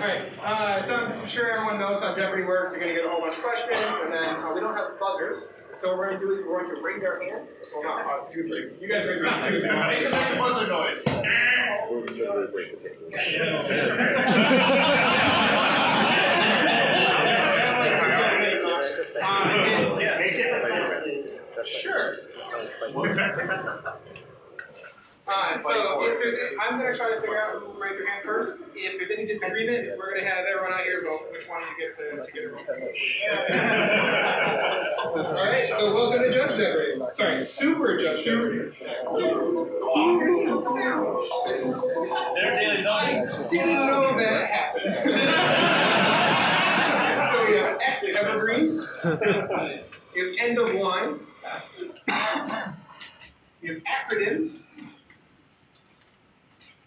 Alright, so I'm sure everyone knows how Jeopardy works. You're going to get a whole bunch of questions, and then we don't have buzzers. So what we're going to do is we're going to raise our hands. Well, not us, you guys raise your hands. Make a buzzer noise. Sure. So if there's I'm going to try to figure out who raised their hand first. If there's any disagreement, we're going to have everyone out here vote which one of you gets to get a roll. All right, so welcome to Judge Jeopardy. Sorry, Super Judge Jeopardy. I didn't know that happened. So we have X evergreen. We have end of line. We have acronyms.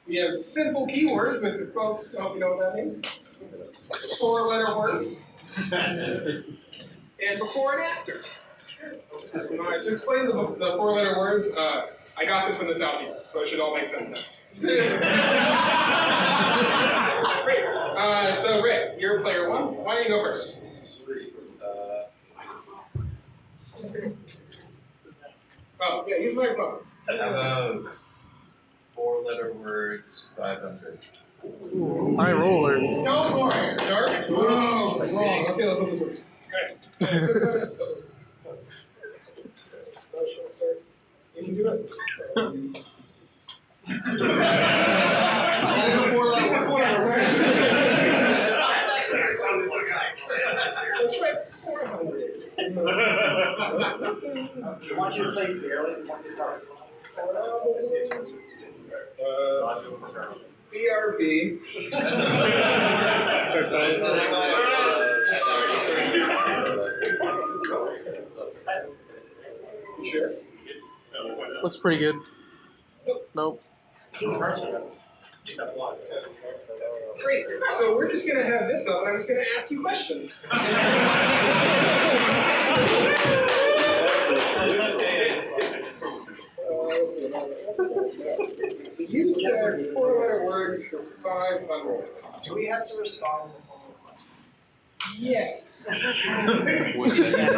We have simple keywords, but the folks hope you know what that means. 4-letter words. And before and after. To explain the 4-letter words, I got this from the Southeast, so it should all make sense now. Great. So Rick, you're player 1. Why don't you go first? Oh, yeah, use the microphone. How about 4-letter words, 500. High roller. No more. Sharp? Oh, wrong. Okay, let's look at this. Great. You can do it. That's right. 400. I want you to play fairly. I want you to start. BRB. Sure. Looks pretty good. Nope. Great. So we're just going to have this up, and I'm just going to ask you questions. So you said 4-letter words for 500. Do we have to respond to the question? Yes. If you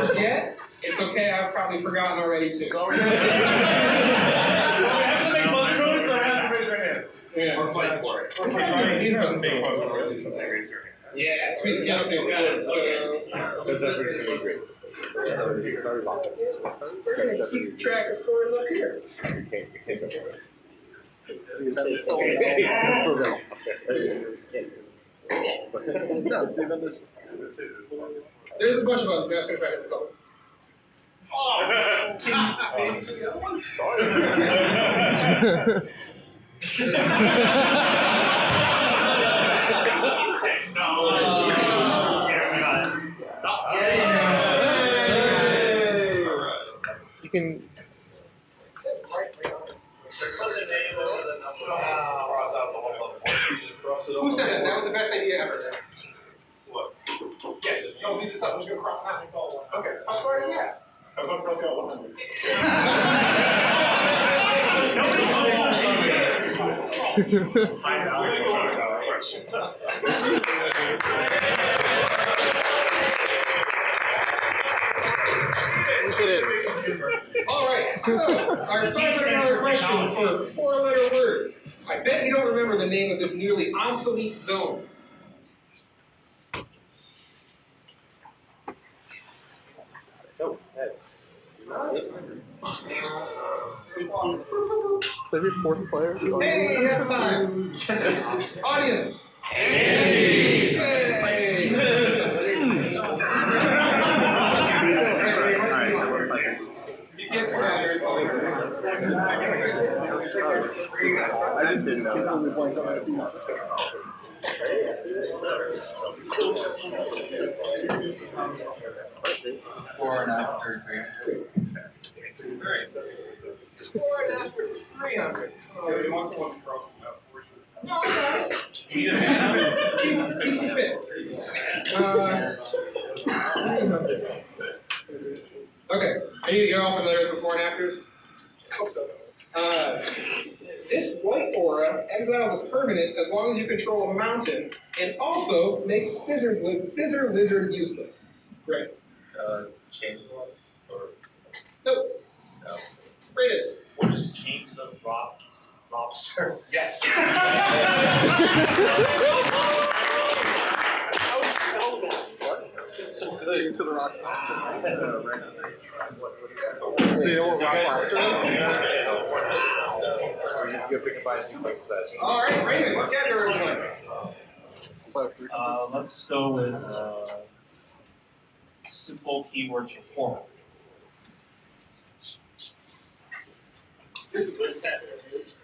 forget, it's okay. I've probably forgotten already too. So we're going to have to make buzzer noise, or have to raise their hand. Yeah. Or fight for it. Or fight for it. These are the big buzzer noises when they raise their hand. Yeah, sweet. Yeah, okay, got it. So we're going to keep track of scores up here. There's a bunch of others. We're just going to try to go. You can. Who said that? That was the best idea ever. What? Yes. No, leave this up. I'm just going to cross out and call one. Okay. How far is that? I'm going to cross out 100. All right, so our $500 question for 4-letter words. I bet you don't remember the name of this nearly obsolete zone. No, that's not it. Maybe 4th player? Hey, that's time. Audience. Hey. I just didn't know. Before and after 300. Before and after 300. Oh, you want one across the portion? No, I got it. Keep fit. Okay. You're all familiar with before and afters? I hope so. This white aura exiles a permanent as long as you control a mountain, and also makes Scissor Lizard useless. Right. Change laws? Or Nope. no? Rate it. What is chained to the lobster? Yes. It's so good. To the rocks. So you know what All right, Raymond, what category would you like? Let's go with simple keywords for formal. This is good category.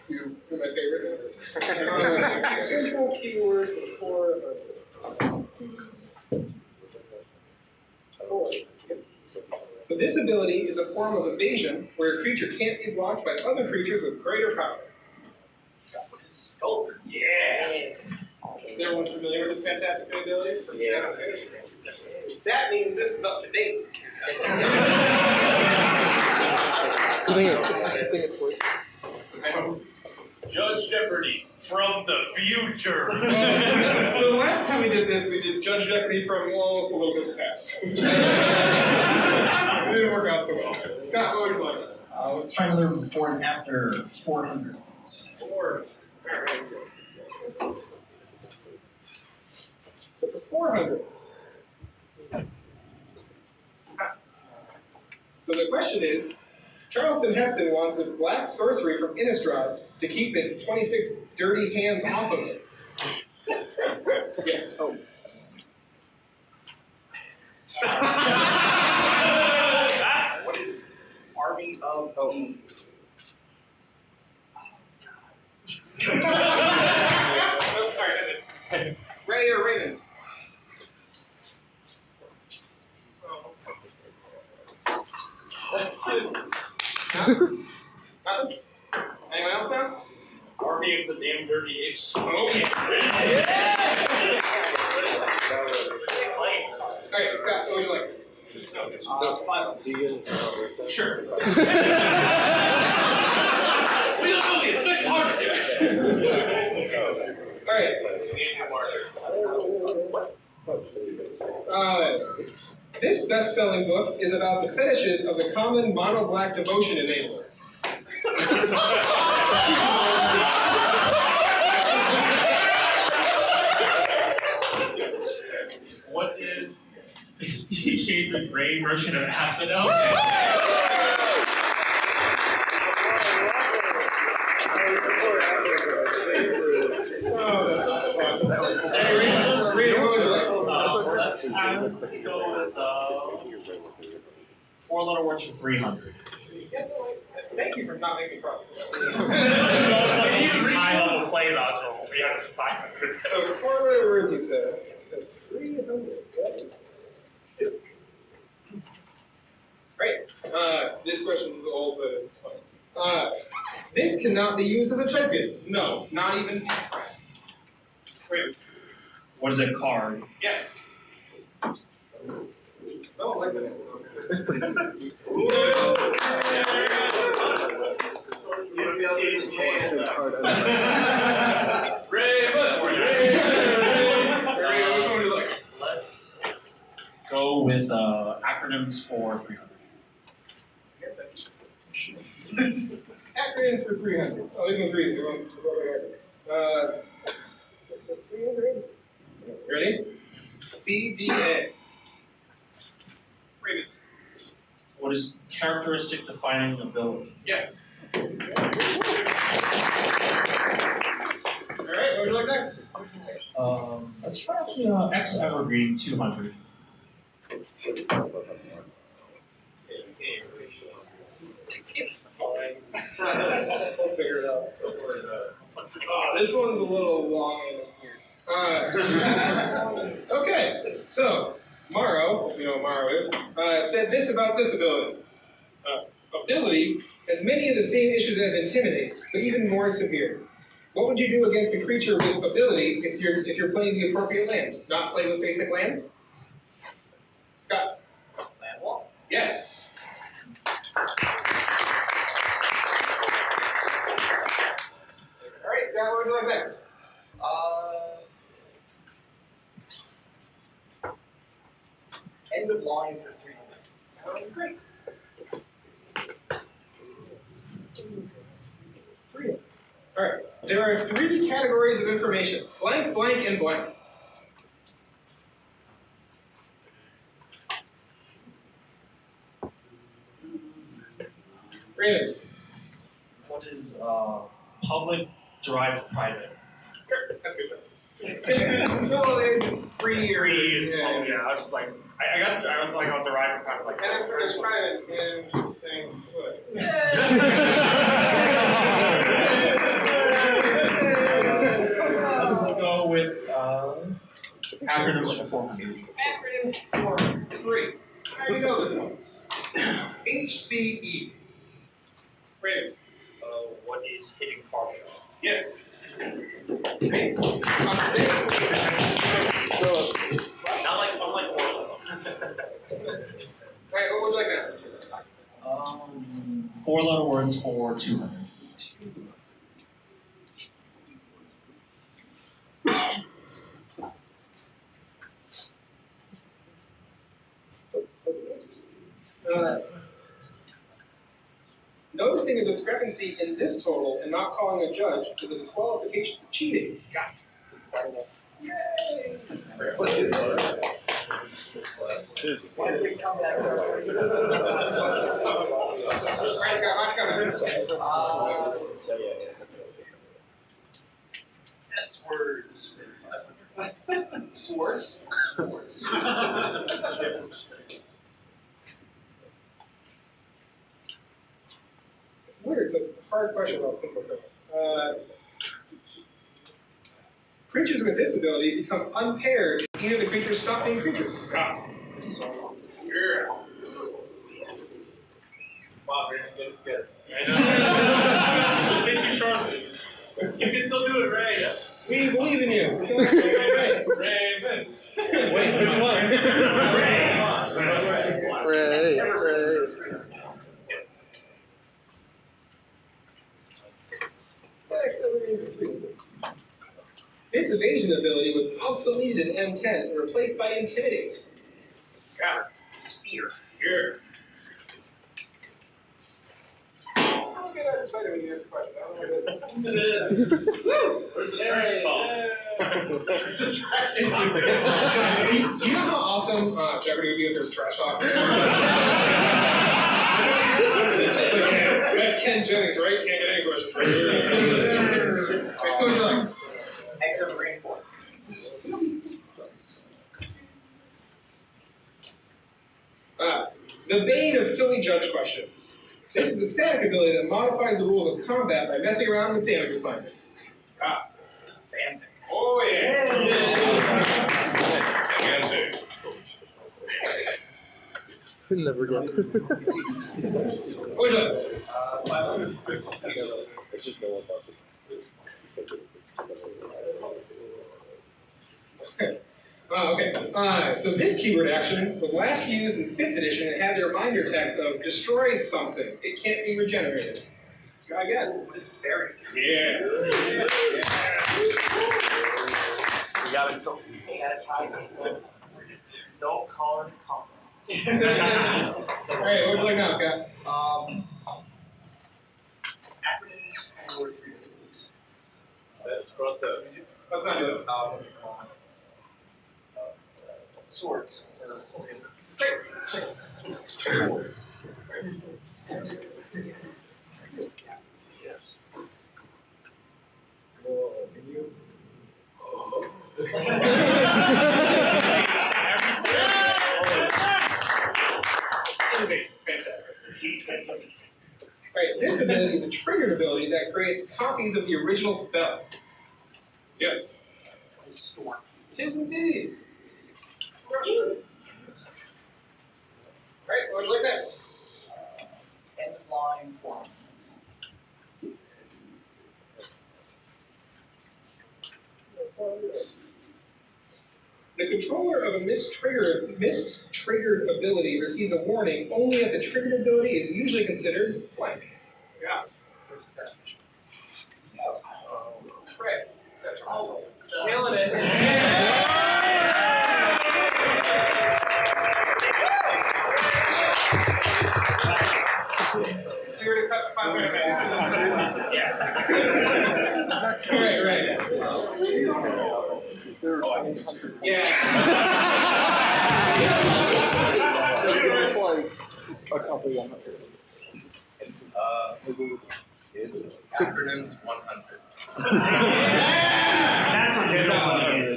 You're my favorite. Simple keywords for So this ability is a form of evasion where a creature can't be blocked by other creatures with greater power. Skulk. Yeah. Is everyone familiar with this fantastic ability? Yeah. That means this is up to date. I think it's worth it. I hope. Judge Jeopardy from the future. So the last time we did this, we did Judge Jeopardy from almost a little bit past. It didn't work out so well. Scott, what would you like? Let's try another before and after 400. 4. Alright. So for 400. So the question is, Charleston Heston wants this black sorcery from Innistrad to keep its 26 dirty hands off of it. Yes. Oh. What is Army of E? Ray or Raymond? Nothing? Anyone else now? Army of the damn dirty apes. Oh, yeah. Alright, Scott, what would you like? 5. Do you get Sure. We don't know the exact order. Alright. This best-selling book is about the fetishes of the common mono-black devotion enabler. What is Shades of Grey version of Asphodel? Let's go with 4-letter words for 300. Thank you for not making profit. High level plays also 300 to 500. So for 4 words, you said 300. Great. This question is old, but it's fun. This cannot be used as a token. No, not even. Wait. What is a card? Yes. Oh, I like that. It's pretty good. Let's go with acronyms for 300. Acronyms for 300. Oh, these ones are easy. Acronyms. 300. Ready? CDA. Raymond. What is characteristic defining ability? Yes. Alright, what would you like next? Let's try actually X Evergreen 200. It's fine. We'll figure it out. This one's a little long and weird. Okay, so Morrow, you know what Morrow is, said this about this ability. Ability has many of the same issues as Intimidate, but even more severe. What would you do against a creature with ability if you're playing the appropriate land? Not play with basic lands? Scott? Land wall? Scott, what would you like next? End of line for 3 minutes. Sounds great. 3 minutes. All right. There are 3 categories of information: blank, blank, and blank. Raymond. What is public derived private? Sure, that's good. Well, it's free or Yeah, I was just like, I was like on derived private, like. And it's private and things would. Let's go with acronyms for 4. Acronyms for 3. How do you know this one? HCE. Raymond. What is hitting partial? Yes. Okay. Not like Orlo. Alright, what would you like now? 4-letter words for 200. Noticing a discrepancy in this total and not calling a judge is a disqualification for cheating. Scott. Yay! Why did we come back? Alright, Scott, watch coming. S words. Swords. It's weird. It's a hard question about simple things. Creatures with this ability become unpaired if either the creatures stop being creatures. Scott. Yeah. Wow, Brandon, good. I know. It's too short. You can still do it, right? We believe in you. Raven. Wait, which one? Ray. This evasion ability was obsoleted in M10 and replaced by Intimidate. Got it. Spear. Here. I don't get that excited when you answer questions. I don't know what it is. Where's the trash ball? Do you know how awesome Jeopardy would be if there's trash talk? Like Ken Jennings, right? Can't get any questions right. Right, who would you like? Exit rainbow. The bane of silly judge questions. This is a static ability that modifies the rules of combat by messing around with damage assignment. Just banding. Oh, yeah. Never get. What is it? 500. It's just no one wants it. Okay. So this keyword action was last used in 5th edition and had the reminder text of destroy something. It can't be regenerated. Scott again. Just buried. Yeah. You got it still. Hey, at a time. Don't call it a compliment. All right, what would you like now, Scott? Acronyms for 3 minutes. Let's cross that. Let's not do it. Swords. Swords. Right, this ability is a triggered ability that creates copies of the original spell. Yes. Storm. Tis indeed. Right, what would you like next? End of line 4 minutes. The controller of a mistriggered ability receives a warning only if the triggered ability is usually considered blank. Scott. There's a definition. Killing it. So you're gonna cut 5 minutes. Yeah. Right. Yeah. It's like a couple 100s. Acronyms 100. That's what the other one is.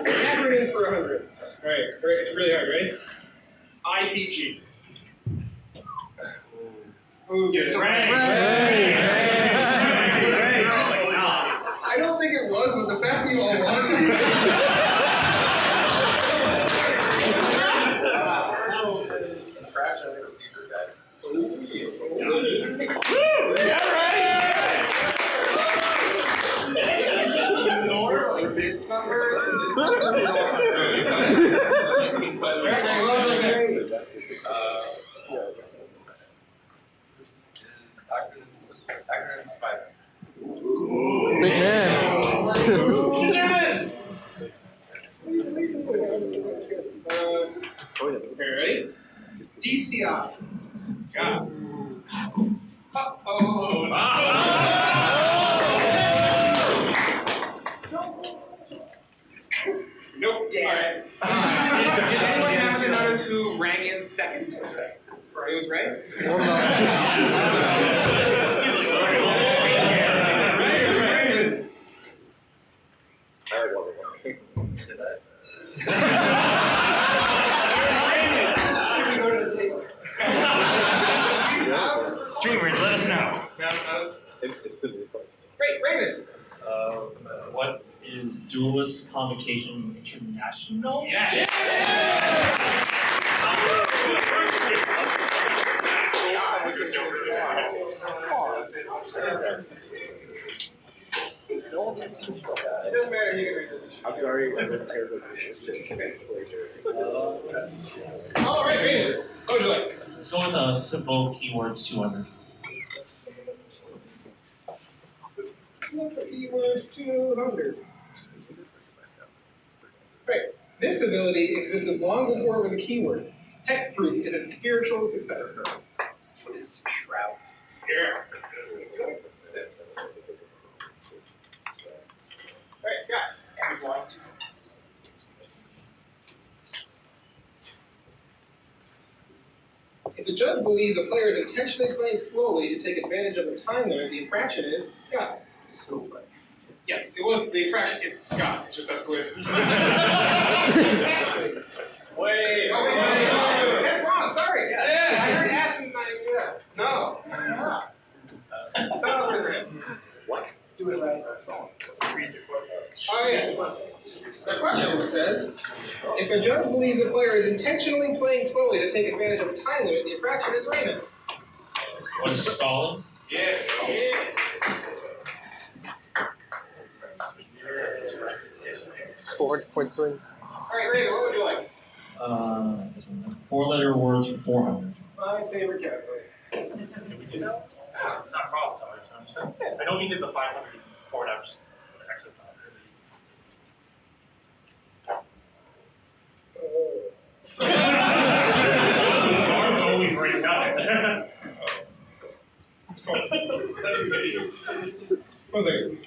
Acronyms for 100. Alright, it's really hard, ready? IPG. Ooh, get it. Right. I don't think it was, but the fact that you all wanted to. Infraction and procedure guide. Acronyms 5. Big man. Okay, ready? DCI. Scott. Nope. Alright. Did anyone happen to notice who rang in second? Or he was right? Streamers, let us know. Great, Raymond. What is Duelist Convocation International? Yes. It doesn't matter, you can read this. I'm sorry. All right, Raymond. What would you like? Let's go with simple keywords 200. Keywords 200. Right. This ability existed long before it was a keyword. Hexproof is its spiritual successor. What is shroud? Yeah. Alright, Scott. If the judge believes a player is intentionally playing slowly to take advantage of the time limit, the infraction is Scott. Silver. Yes, it was the infraction is Scott. It's just that's the way. Wait. That's wrong. Sorry. Yeah, I heard ass and no. Someone else raise their hand. What? Do it right. Oh yeah. The question says, if a judge believes a player is intentionally playing slowly to take advantage of a time limit, the infraction is Raymond. What is stalling? Yes. Yeah. 400-point swings. All right, Raymond, what would you like? 4-letter words for 400. My favorite category. It's not a problem, I know we did the 500 forward hours exit. Oh, we break down. One second.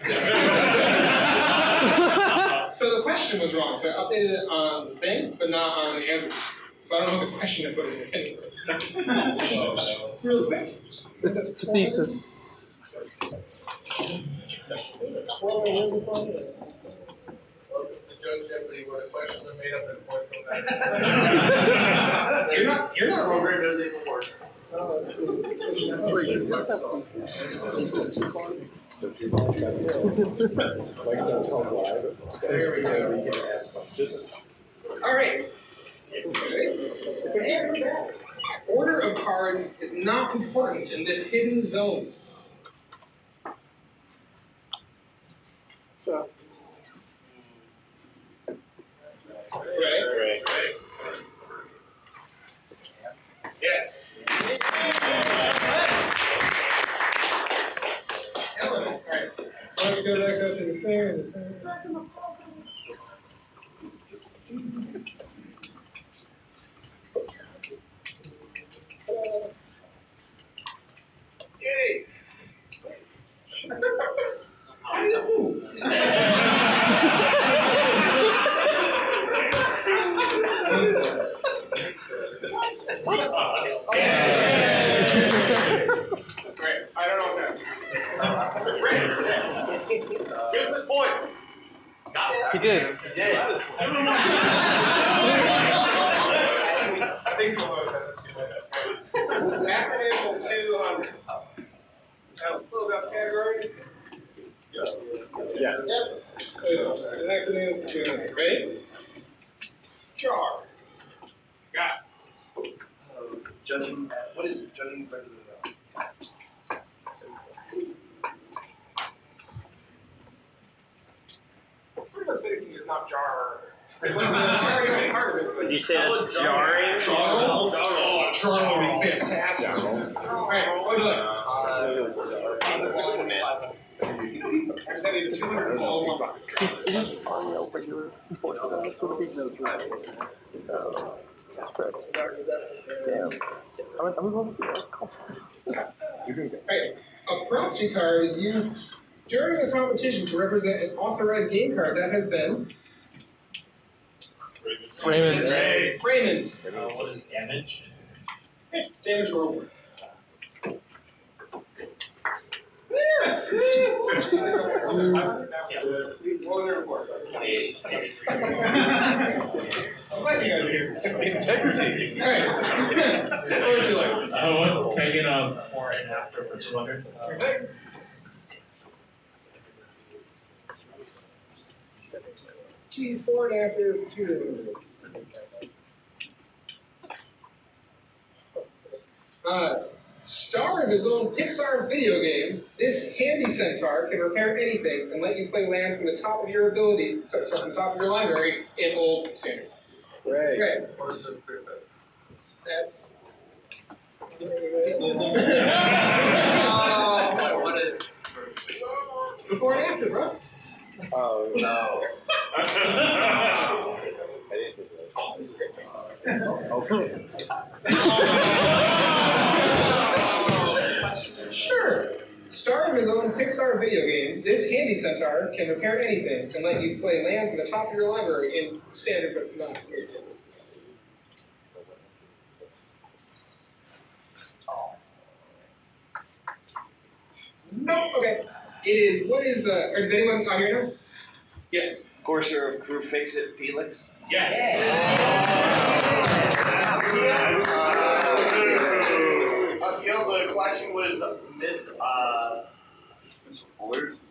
So the question was wrong, so I updated it on the thing, but not on the answer. So I don't know the question I put in the thing first. Real quick. It's thesis. Judge Jeopardy, where the questions are made up and point from that. You're not wrong. Program doesn't even work. Wait, you just have thesis on? There we go. We can ask questions. All right. Order of cards is not important in this hidden zone. Right. Yes. Let's go back up to the thing. Yay! Great. I don't know what's happening. Great. Give the points. Got it. He did. I think we'll Acronyms of 200. Now, close out the category. Yes. Yep. An acronym of 200. Ready? JAR. Scott. Judging, what is it? Judging better than Pretty much anything is not jar. Part of it, but Did you say that's jarring? Charl? Oh, Charl would be fantastic. All right, what would you like? I just need a 200 all one bucket. Isn't on regular enforcement sort of big no that's correct. Damn. I'm going to You're doing good. Right. A proxy card is used during a competition to represent an authorized game card that has been Raymond. Raymond. What is damage? Damage roll. Yeah. What was their report? I'm glad you guys are here. integrity. All right. What would you like? Can I get a before and after for 200? Okay. Geez, 4 and after 2. Star of his own Pixar video game, this handy centaur can repair anything and let you play land from the top of your ability, sorry, from the top of your library in old standard. Right. Great. That's. What is? Before and after, bro. Oh no. Okay. Sure. Star of his own Pixar video game, this handy centaur can repair anything and let you play land from the top of your library in standard but not standard. Nope. Okay. It is. What is? Is anyone out here now? Yes. Courser of Crew Fix It, Felix. Yes. The question was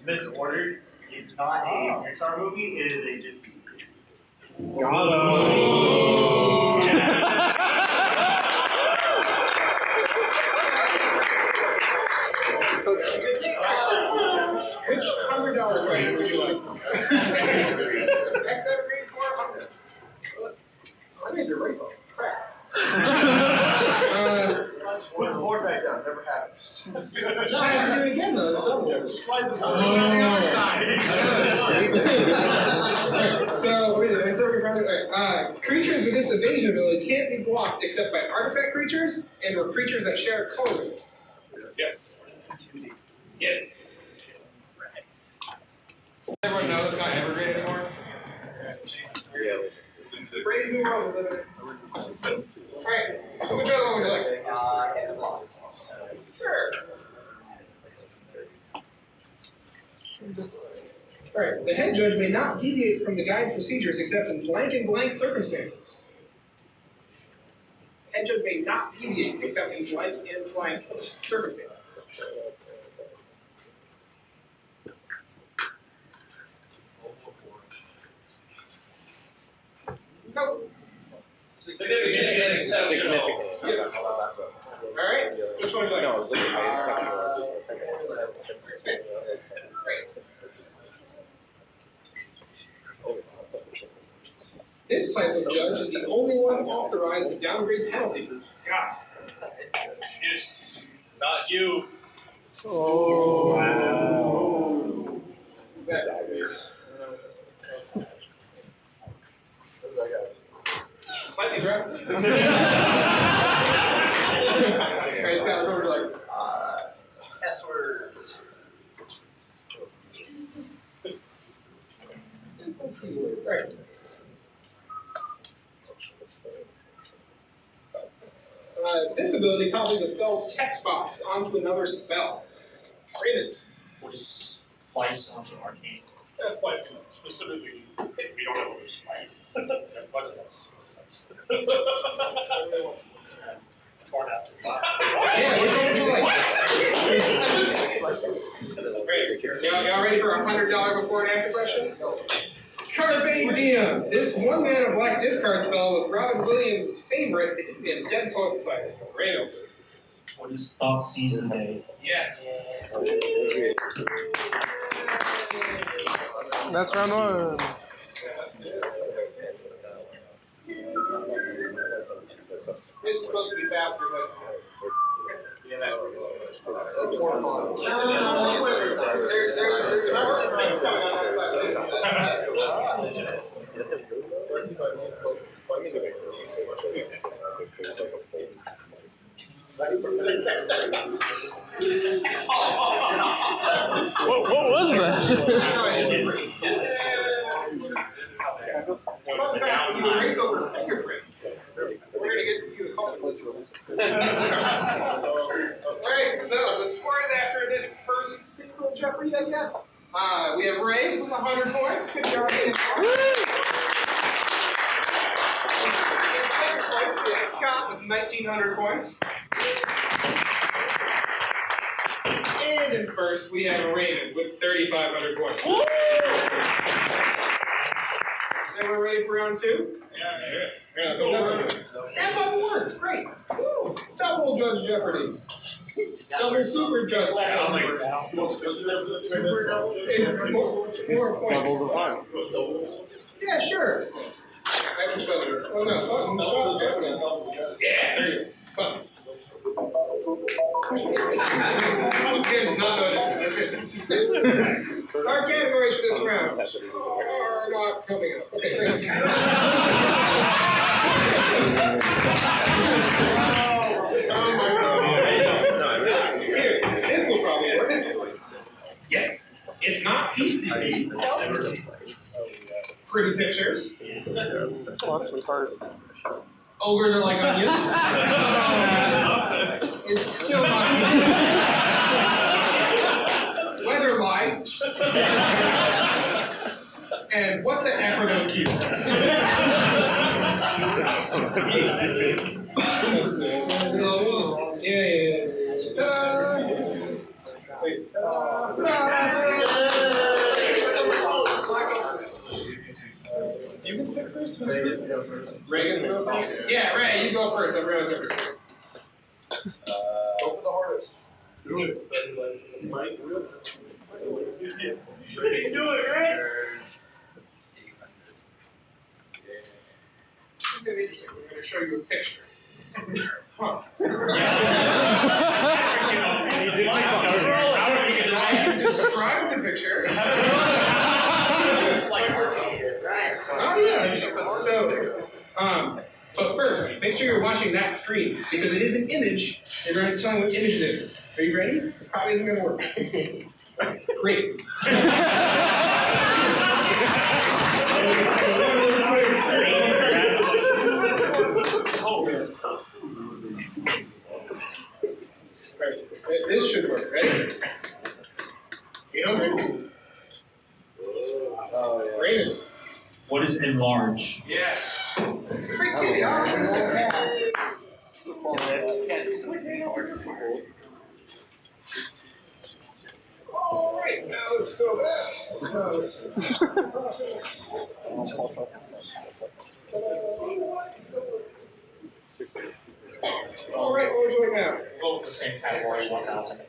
misordered. It's not a Pixar movie, it is a Disney movie. Which $100 question would you like? Next set green 400. I need to erase all this crap. Put the board back down. Never happens. No, I have to do it again though. It's double. Slide the board on the other side. So, wait a minute. Creatures with this evasion ability can't be blocked except by artifact creatures and or creatures that share color with it. Yes. Yes. Everyone knows it's not evergreen anymore? Brave new world we're living in. Alright, so which other one would you like? Sure. Alright, the head judge may not deviate from the guide's procedures except in blank and blank circumstances. Head judge may not deviate except in blank and blank circumstances. Nope. Significant and exceptional. Yes. Alright, which one would you like? Great. This type of judge is the only one authorized to downgrade penalties. Scott. Yes. Not you. Oh. Wow. Alright, Scott, it's over to like, S words. right. This ability copies a spell's text box onto another spell. Raven. We'll just splice onto arcane. That's why specifically, if we don't have a spice, that's budget. Yeah, which one would you like? Y'all ready for a $100 before and after question? Carpe Diem. This one mana black discard spell was Robin Williams' favorite in Dead Poet Society. Right over. What is off season day? Yes. That's round one. This is supposed to be faster, but yeah, that's there's another thing coming on that What was that? You erase over fingerprints. We're gonna get to the call. Alright, so the scores after this first single Jeopardy, I guess. We have Ray with 100 points. Good job getting caught. In second place, we have Scott with 1,900 points. And in first, we have Raymond with 3,500 points. Is everyone ready for round two? Yeah, so and double words, great. Woo. Double Judge Jeopardy. Double Super Judge Jeopardy. More points. Double the fun. Yeah, sure. Oh no, Jeopardy. Yeah, there you go. Buttons. Our categories for this round are not coming up. Okay, great. Here, this will probably work. Yes, it's not PCB. Pretty pictures. Oh, that's retarded. Ogres are like onions. It's still not Weather light. And what the F are those keywords? Yeah. Ta-da! Wait. You can pick first. Reagan? Yeah, Ray, you go first. I'm Ray. Go for the hardest. Do it. You can do it, right? We're going to show you a picture. Huh. I can describe the picture. Oh yeah. So, but first, make sure you're watching that screen because it is an image. You're going to tell me what image it is. Are you ready? It probably isn't going to work. Great. This should work. Ready? Raymond. What is enlarge? Yes. All right, now let's go back. All right, what we're doing now? Go with the same category, 1,000.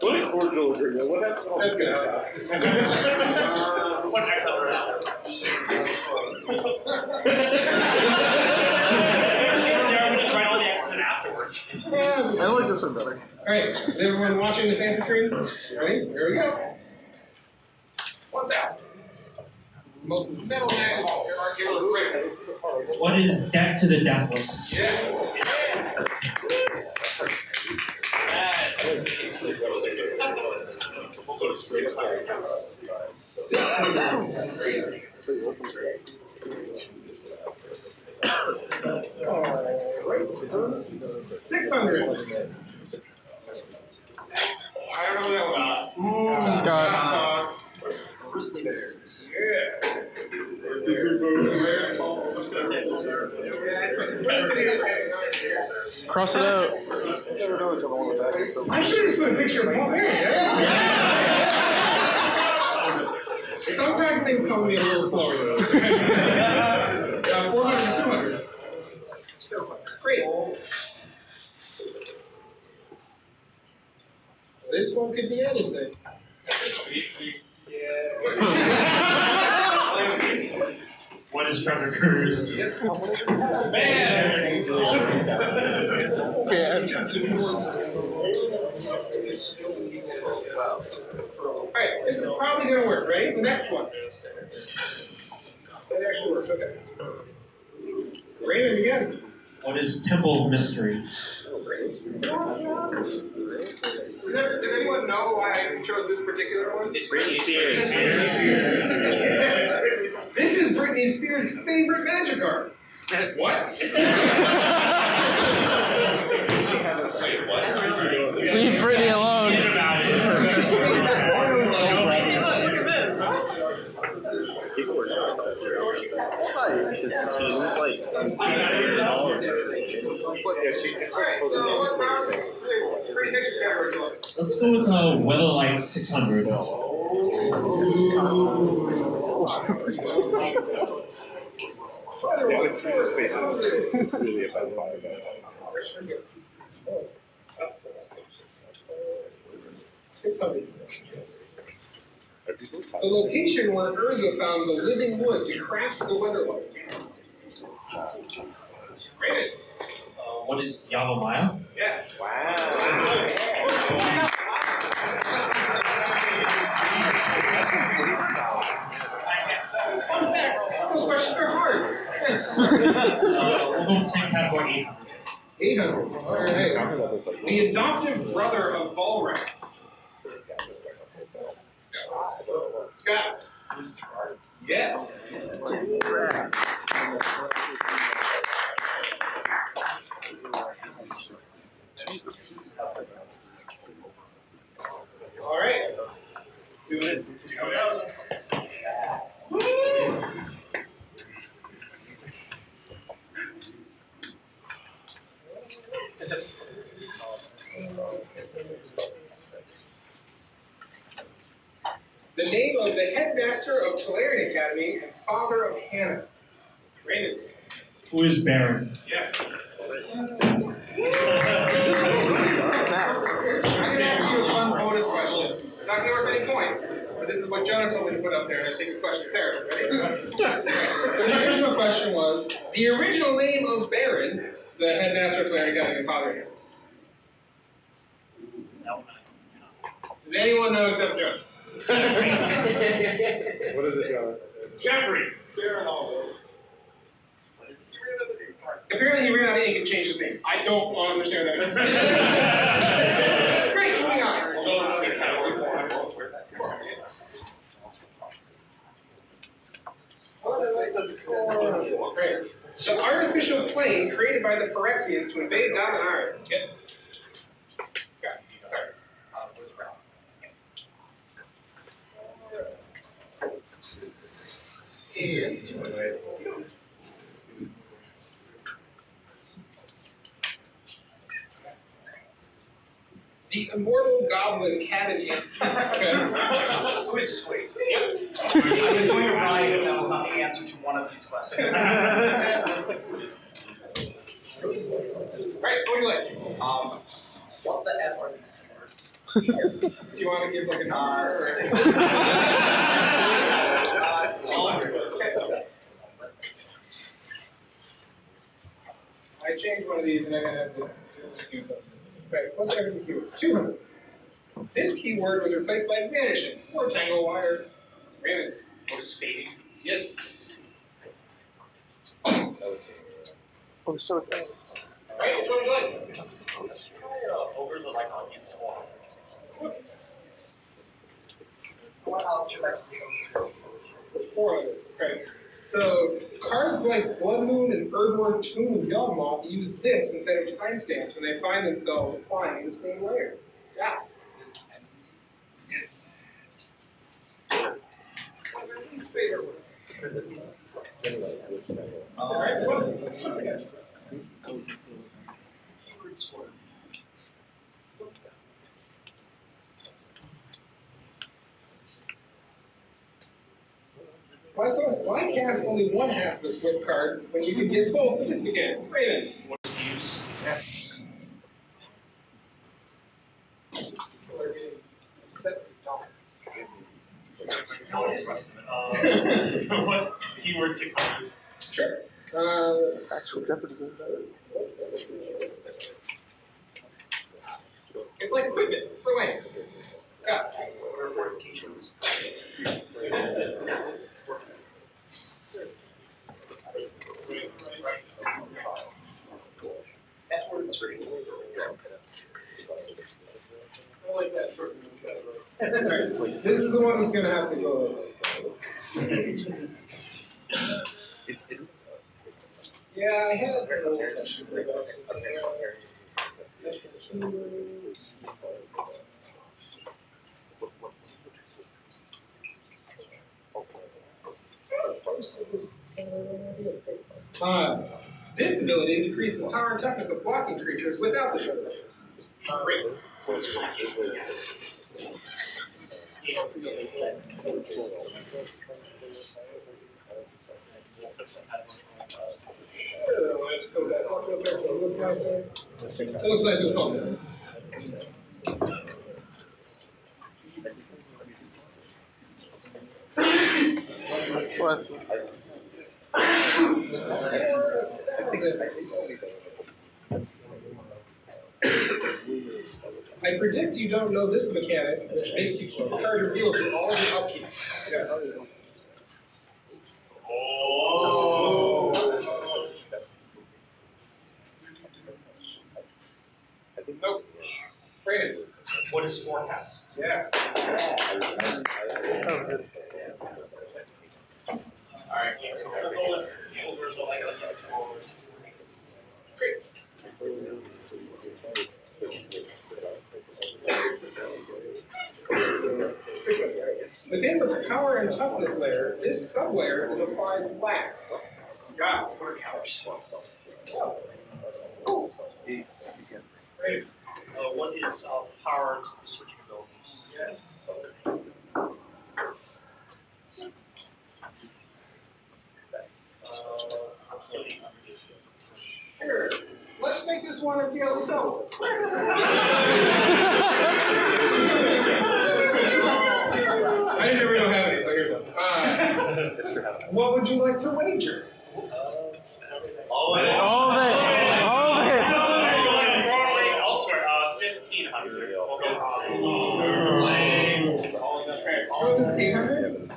What a cordial agreement. What happened? That's good. What next up? Just write all the X's in afterwards. I like this one better. All right, is everyone watching the fancy screen? Ready? Here we go. 1,000. Most metal magic arguable great. What is death to the deathless? Yes. $600. I don't know that one. Scott. Grizzly bears. Yeah. Cross it out. I should have put a picture of Paul Perry. Sometimes things come to me a little slower. 400 200. Great. This one could be anything. What is Trevor Cruz? Man! Alright, this is probably going to work, right? The next one. That actually worked, okay. Raymond again. What is Temple of Mystery? Did anyone know why I chose this particular one? It's Britney Spears. This is Britney Spears' favorite magic art. What? Wait, what? Leave Brittany alone. Think about it. Let's go with Weatherlight 600. The location where Urza found the living wood to craft the weatherlight. Raymond. What is Yavimaya? Yes. Fun fact, those questions are hard. We'll go with the same category, 800. All right. The adoptive brother of Balrac. Scott. Yes. All right. Doing it. Here it goes. Woo! The name of the headmaster of Tolarian Academy and father of Hannah. Raymond. Who is Baron? Yes. I'm going to ask you a fun bonus question. It's not going to worth any points, but this is what Jonah told me to put up there, and I think this question is terrible. Ready? The original question was, the original name of Baron, the headmaster of Tolarian Academy and father of Hannah. Does anyone know except Jonah? What is it, John? Jeffrey. Apparently he ran out of ink and changed his name. I don't understand that. Great, moving on. Great. The artificial plane created by the Phyrexians to invade Dominaria. Yep. The immortal goblin Caddy. Who is sweet? Yep. I was going to write if that was not the answer to one of these questions. Right, what do you like? What the F are these keywords? Do you want to give like a number? Or... 200. I changed one of these and I'm going to have to excuse something. Right, what's everything keyword? 200. This keyword was replaced by vanishing, or tangle wire. Granted. Or speed. Yes. Oh, so okay. Right, which one would you like? Ogres are like onions. What else should I see? 400. Okay. So cards like Blood Moon and Earthworm Tomb and Yawgmoth use this instead of timestamps when they find themselves applying the same layer. Scott. Yes. Least favorite words. Alright, what? Why cast only one half of the split card when you can get both with this mechanic? Raymond. What's the use? Yes. People are getting upset with dominance. What keyword 600? Sure. Actual Jeopardy game. It's like equipment for lanes. Scott. What are fortifications? That word's very I like that short. Right. This is the one that's going to have to go. Yeah, I had a little question for that. This ability decreases power and toughness of blocking creatures without the shield. Great. It looks nice with console. Bless you. I predict you don't know this mechanic, which makes you keep the card revealed to all the upkeeps. Yes. Oh. Nope. Brandon. What is forecast? Yes. Alright, we'll go with ogres are like onions. Great. Within the power and toughness layer, this sublayer is applied flat. Scott, what are colors? Oh. Great. What is power switching abilities? Yes. Here, let's make this one a daily double. I never don't have any, so here's one. What would you like to wager? All of it. All of it. All of it. I'll swear, 1,500. We'll go What is 800?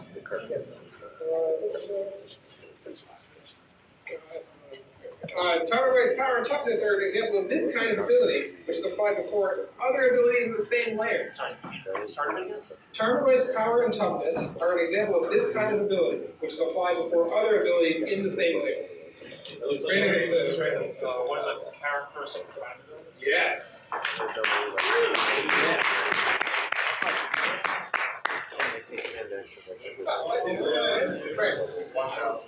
Tarmogoyf's power and toughness are an example of this kind of ability, which is applied before other abilities in the same layer. Start it again? Tarmogoyf's power and toughness are an example of this kind of ability, which is applied before other abilities in the same layer. Brandon is What is a characteristic? yes. Right. 1,000.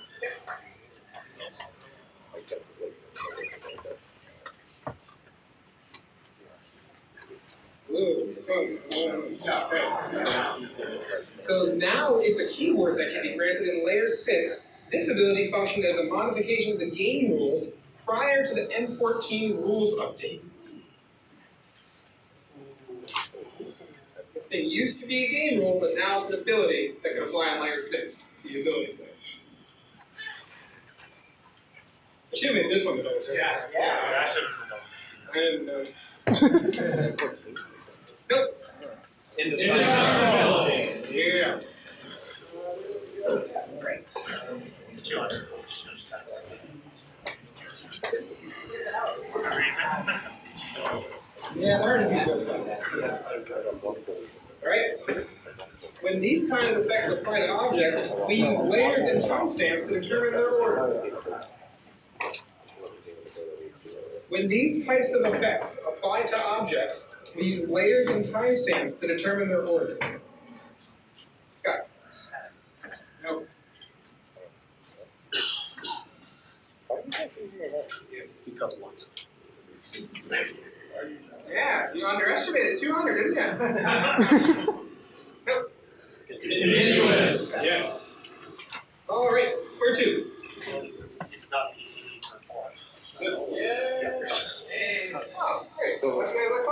So now it's a keyword that can be granted in layer 6. This ability functioned as a modification of the game rules prior to the M14 rules update. This thing used to be a game rule, but now it's an ability that can apply on layer 6. The abilities list. Assuming this one goes. Yeah, I should have known. didn't know. Nope. Indestructible. Yeah. Great. 200. For some reason. Yeah, there are a few good ones. Alright? When these kind of effects apply to objects, we use layers and timestamps to determine their order. When these types of effects apply to objects, we use layers and timestamps to determine their order. Scott? Nope. Because what? Yeah, you underestimated 200, didn't you? Nope. Continuous. Yes. All right, where to? It's not easy to perform. Yeah. Hey. Oh, great. What do you guys like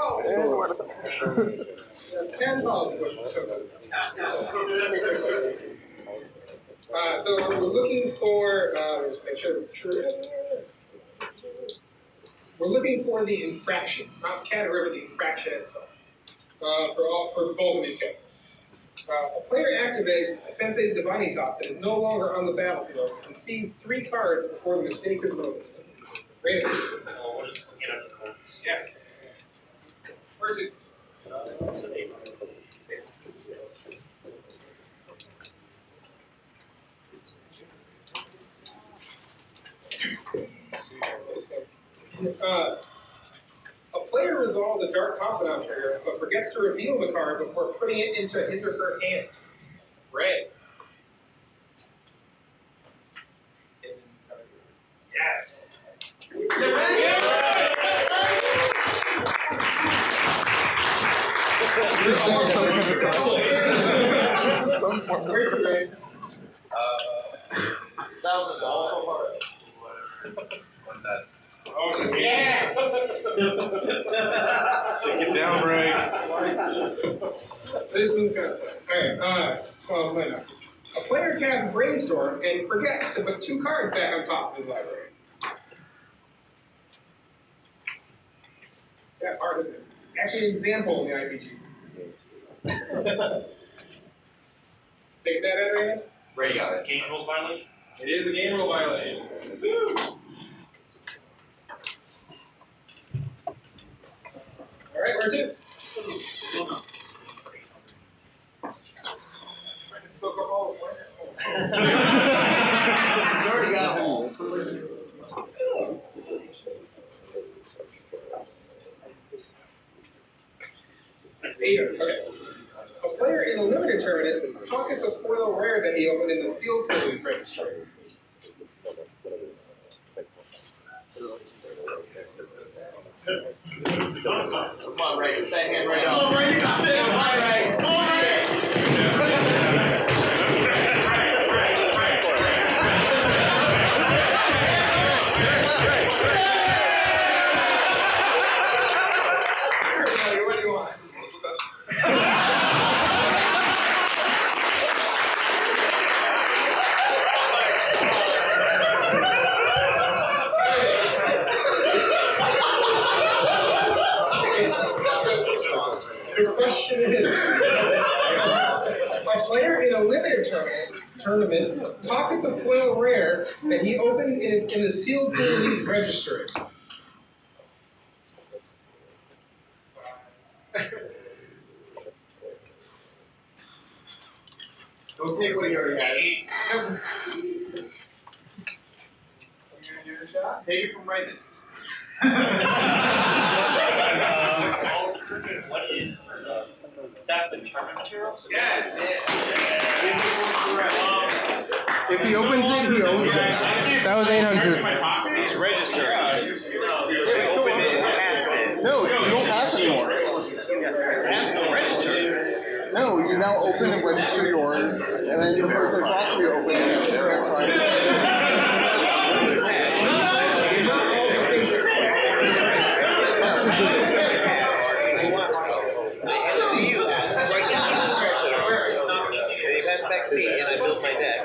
10 balls. So we're looking for, just make sure it's true. We're looking for the infraction, not the category, but the infraction itself. For both of these categories. A player activates a sensei's divining top that is no longer on the battlefield and sees 3 cards before the mistake is noticed. Rated. We'll just get up the codes. Yes. Where's it? A player resolves a dark confidant trigger, but forgets to reveal the card before putting it into his or her hand. Red. Yes. Where's the race? That was also hard. Oh, yeah! Take it down, right? This one's good. Alright, well, wait a minute. A player casts Brainstorm and forgets to put 2 cards back on top of his library. That's hard, isn't it? It's actually an example in the IPG. Take that, Adrian? Ray got it. Game rules violation? It is a game rule violation. Alright, where's it? I can soak up all the points. You already got home. Okay. A player in a limited tournament pockets a foil rare that he opened in the sealed closed registry. Come on, Ray. Get that hand right up. Come on, Ray. You got this. Come on, Ray. Come on, What do you want? The question is, a player in a limited tournament pockets a foil rare that he opened in the sealed release registry. Don't take what you already have. You gonna give it a shot? Take it from right then. What is that the tournament materials? Yes. If he opens it, he owns it. That was 800. He's registered. Open it and pass it. No, you don't pass anymore. Has to register. No, you now open and register yours, and then the person across you opens it and can't find it. And I built my deck,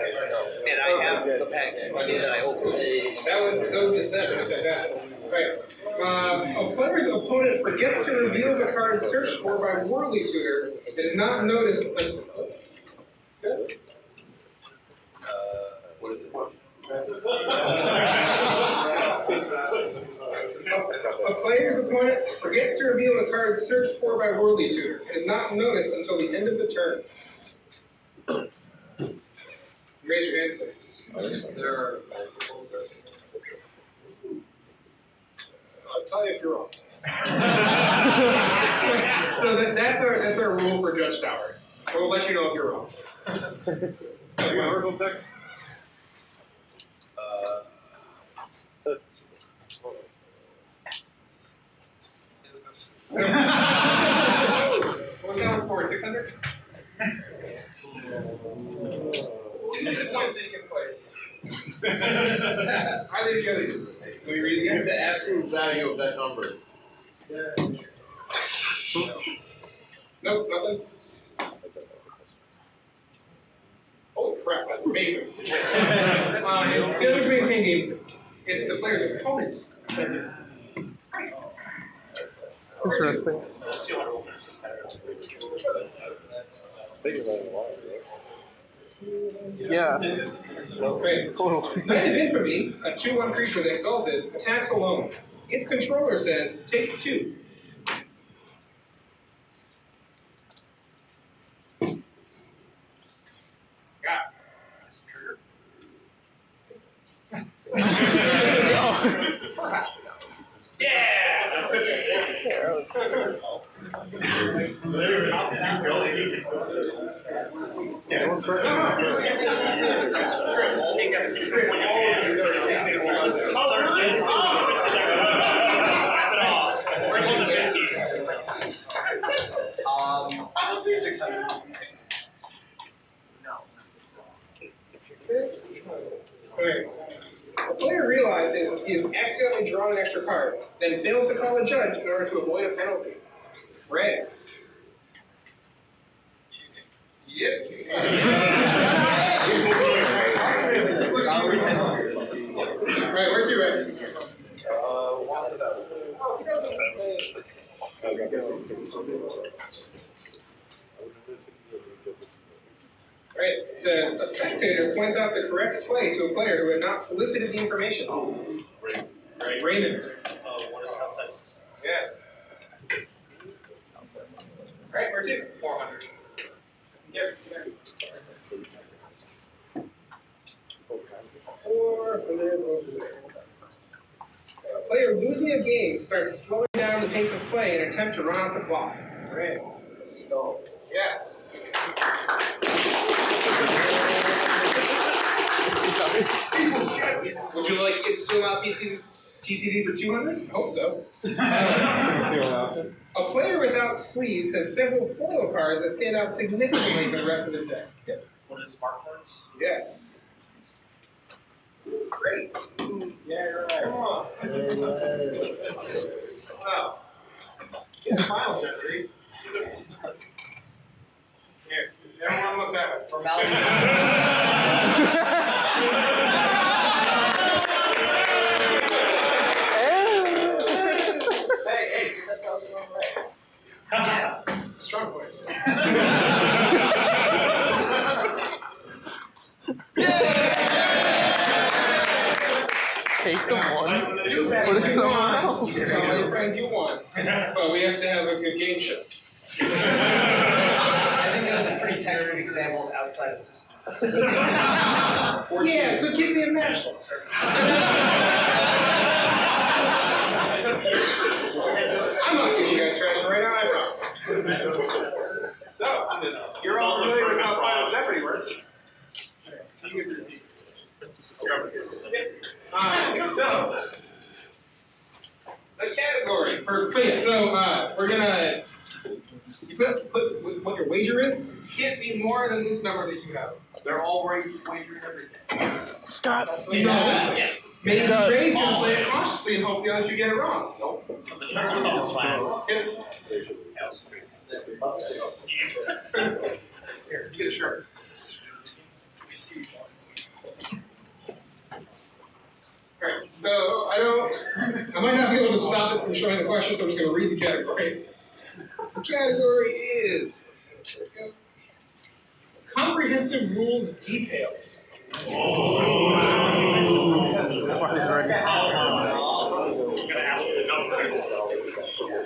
and I have the packs that I opened. That one's so deceptive that Right. A player's opponent forgets to reveal the card searched for by Worley Tutor and is not noticed. What is it? A player's opponent forgets to reveal the card searched for by Worley Tutor and is not noticed until the end of the turn. Raise your hand, sir. There are. I'll tell you if you're wrong. so that's our rule for Judge Tower. We'll let you know if you're wrong. Oracle text. What was for? 600? It's a point so you can play. I leave the other two. Can we read again? The absolute value of that number. Nope, nothing. Holy crap, that's amazing. It's failure to maintain game state. If the player's opponent does it. Interesting. Yeah. Great. Totally. Knight of Infamy, a 2/1 creature that exalted, attacks alone. Its controller says, take 2. Scott. Okay. The player realizes he has accidentally drawn an extra card, then fails to call a judge in order to avoid a penalty. Red. Yep. Alright, where's your red? Right, so a spectator points out the correct play to a player who had not solicited the information. Raymond. What is outside? Yes. Alright, where to? 400. Yes. 400. A player losing a game starts slowing down the pace of play in an attempt to run out the clock. Right. Yes. Would you like it still not PCD for 200? I hope so. A player without sleeves has several foil cards that stand out significantly from the rest of his deck. What is smart cards? Yes. Great. Yeah, you're right. Come on. Wow. Get a smile, Jeffrey. Here, everyone look that way. Formality. Hey, that was wrong way. Strong point. Take the one. You bet. Put it You somewhere won. else. You tell your friends you won. But we have to have a good game show. I think that was a pretty textbook example of outside assistance. Yeah, so give me a match. I'm not giving you guys trash right now, I promise. So, you're all familiar with how Final Jeopardy works. So, the category for we're gonna put what your wager is. Can't be more than this number that you have. They're all wagering everything. Scott. No. Maybe Scott. Ray's gonna play it cautiously and hope the others you get it wrong. Nope. Here, you get a shirt. Alright, so I I might not be able to stop it from showing the question, so I'm just going to read the category. The category is comprehensive rules details. Everybody's ready.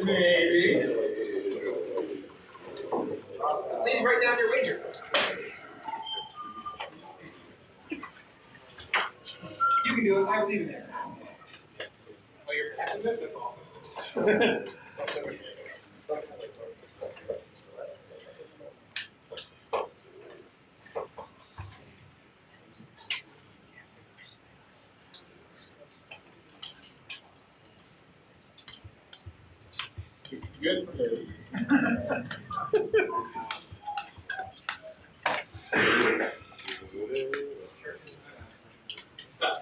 Maybe. Please write down your wager. You can do it. I believe in it. Oh, you're passing this? That's awesome. Good.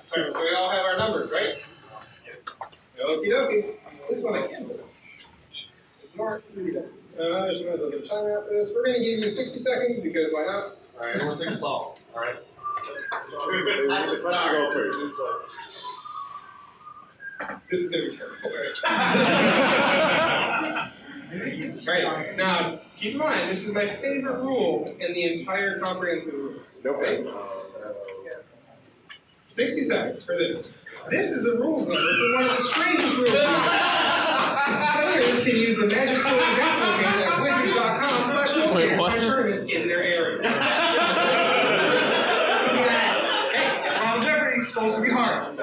So we all have our numbers, right? Okie dokie. This one I can do. Mark, read this. There's no other timer after this. We're going to give you 60 seconds because why not? All right, everyone take a song. All right. Let's go first. This is going to be terrible. Right. Now, keep in mind, this is my favorite rule in the entire comprehensive rules. Okay. 60 seconds for this. This is the rules number for one of the strangest rules. Players can use the Magic Sword Guest locator at wizards.com/locator to find tournaments in their area. Hey, Round Jeopardy is supposed to be hard.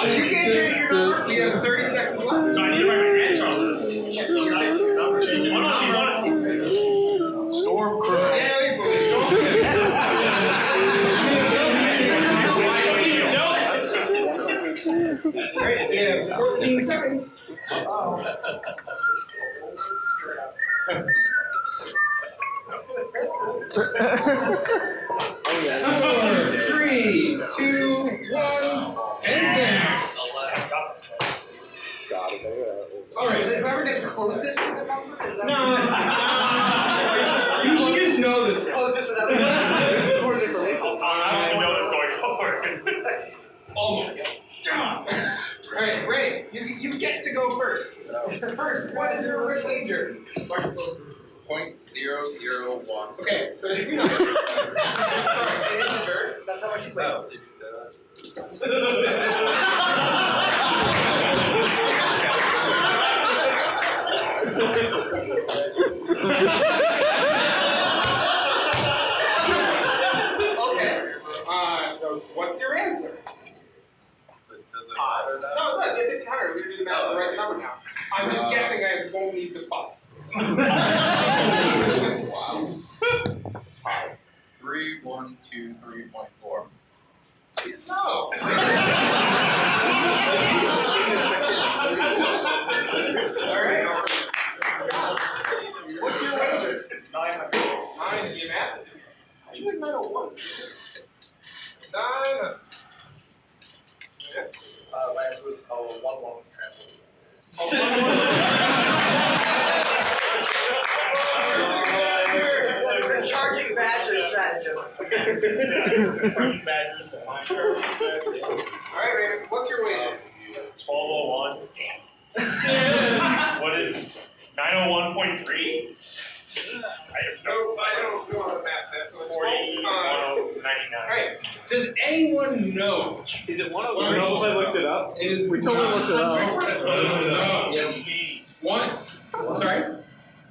You can't change your number. We have 30 seconds left. So I need to write my answer on this. Storm crew. Yeah, we Great. We have 14 seconds. 4, 3, 2, 1, hands down. Got it. All right. Whoever gets closest to the number? Is that You should just know this. Closest without I don't know what's going forward. Almost. All right, Ray, you get to go first. First, what is your wager? 0.001. Okay, so there's three numbers. Sorry, integer. That's how much you weigh. Oh, did you say that? Okay, what's your answer? Does it matter that? No, it does. You have 1,500. We're going to do the math and write the number now. I'm just guessing I won't need the 5. Wow. 3123.4. No. All right. What's your wager? 900. 9. Do you math? I feel like 901. 9. Yeah. My answer was 1 long translation. Charging badger stratagem. All right, Raymond. What's your wager? 1201. Damn. What is 901.3? I don't know how to math that. So it's 40, 99. all right. Does anyone know? Is it 103? We totally looked it up. It is. We totally looked it up. One. Sorry.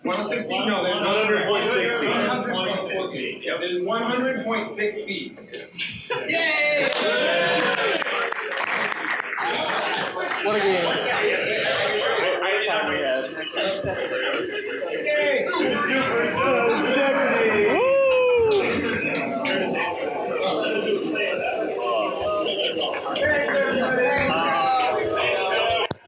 106 feet? No, there's 100.6 feet. 100.6 feet. Yes, it is 100.6 feet. Yay! What a game.